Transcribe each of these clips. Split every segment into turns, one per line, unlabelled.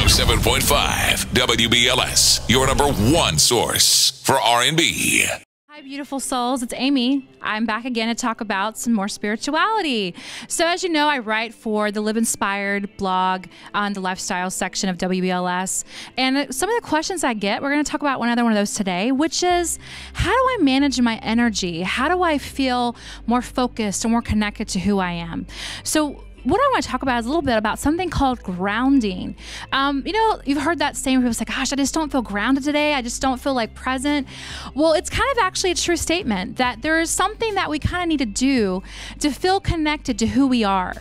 107.5 WBLS, your number one source for R&B.
Hi, beautiful souls. It's Amy. I'm back again to talk about some more spirituality. So as you know, I write for the Live Inspired blog on the lifestyle section of WBLS. And some of the questions I get, we're going to talk about another one of those today, which is, how do I manage my energy? How do I feel more focused and more connected to who I am? So what I want to talk about is a little bit about something called grounding. You know, you've heard that saying where people say, gosh, I just don't feel grounded today. I just don't feel like present. Well, it's kind of actually a true statement that there is something that we kind of need to do to feel connected to who we are.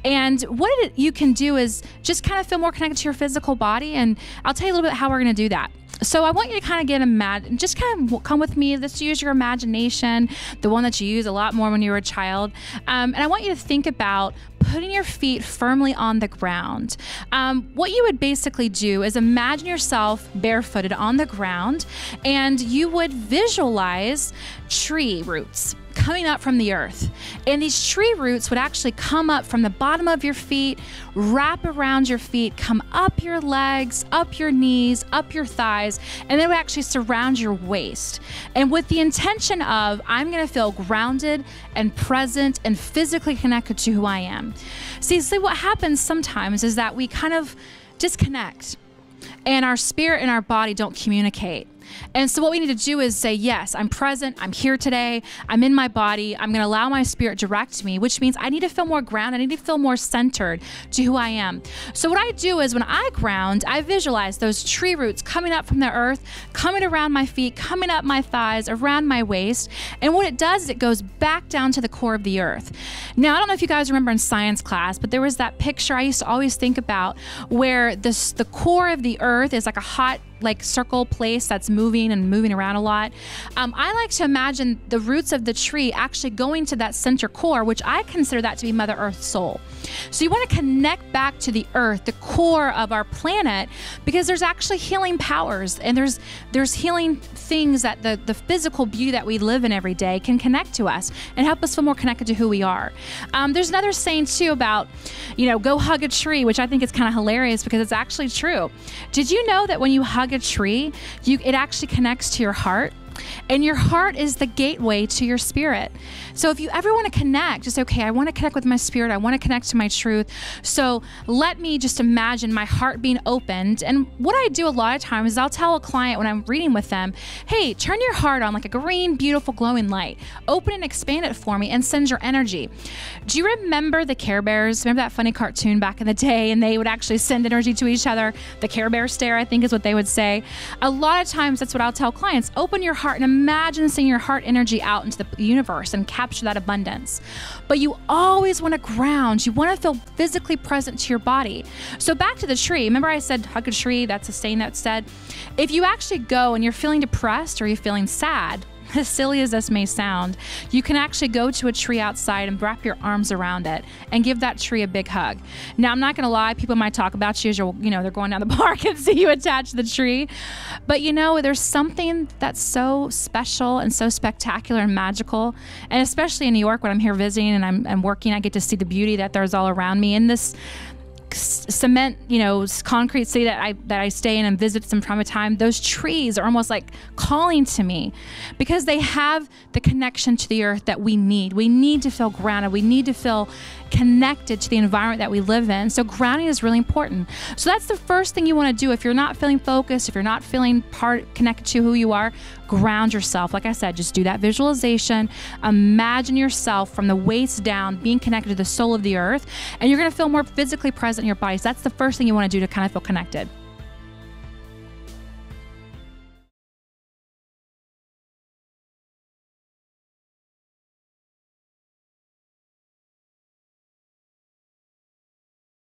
And what you can do is just kind of feel more connected to your physical body. And I'll tell you a little bit how we're going to do that. So I want you to kind of get just kind of come with me. Let's use your imagination, the one that you use a lot more when you were a child. And I want you to think about putting your feet firmly on the ground. What you would basically do is imagine yourself barefooted on the ground, and you would visualize tree roots coming up from the earth. And these tree roots would actually come up from the bottom of your feet, wrap around your feet, come up your legs, up your knees, up your thighs, and they would actually surround your waist. And with the intention of, I'm going to feel grounded and present and physically connected to who I am. See, what happens sometimes is that we kind of disconnect, and our spirit and our body don't communicate. And so what we need to do is say, yes, I'm present, I'm here today, I'm in my body, I'm going to allow my spirit to direct me, which means I need to feel more grounded, I need to feel more centered to who I am. So what I do is when I ground, I visualize those tree roots coming up from the earth, coming around my feet, coming up my thighs, around my waist. And what it does is it goes back down to the core of the earth. Now, I don't know if you guys remember in science class, but there was that picture I used to always think about where the core of the earth is like a hot, circle place that's moving around a lot. I like to imagine the roots of the tree actually going to that center core, which I consider that to be Mother Earth's soul. So you want to connect back to the earth, the core of our planet, because there's actually healing powers, and there's healing things that the physical beauty that we live in every day can connect to us and help us feel more connected to who we are. There's another saying too about, go hug a tree, which I think is kind of hilarious because it's actually true. Did you know that when you hug a tree, it actually connects to your heart? And your heart is the gateway to your spirit. So if you ever want to connect, just say, okay, I want to connect with my spirit. I want to connect to my truth. So let me just imagine my heart being opened. And what I do a lot of times is I'll tell a client when I'm reading with them, hey, turn your heart on like a green, beautiful, glowing light. Open and expand it for me and send your energy. Do you remember the Care Bears? Remember that funny cartoon back in the day? And they would actually send energy to each other. The Care Bear stare, I think is what they would say. A lot of times that's what I'll tell clients. Open your heart and imagine sending your heart energy out into the universe and capture that abundance. But you always want to ground. You want to feel physically present to your body. So back to the tree. Remember I said hug a tree? That's a saying that's said. If you actually go and you're feeling depressed or you're feeling sad, as silly as this may sound, you can actually go to a tree outside and wrap your arms around it and give that tree a big hug. Now, I'm not going to lie. People might talk about you as they're going down the park and see you attached to the tree. But there's something that's so special and so spectacular and magical. And especially in New York when I'm here visiting and I'm working, I get to see the beauty that there's all around me in this cement, concrete city that I stay in and visit from time to time. Those trees are almost like calling to me because they have the connection to the earth that we need. We need to feel grounded. We need to feel connected to the environment that we live in. So grounding is really important. So that's the first thing you want to do. If you're not feeling focused, if you're not feeling connected to who you are, ground yourself. Like I said, just do that visualization. Imagine yourself from the waist down being connected to the soul of the earth, and you're going to feel more physically present in your body. So that's the first thing you want to do to kind of feel connected.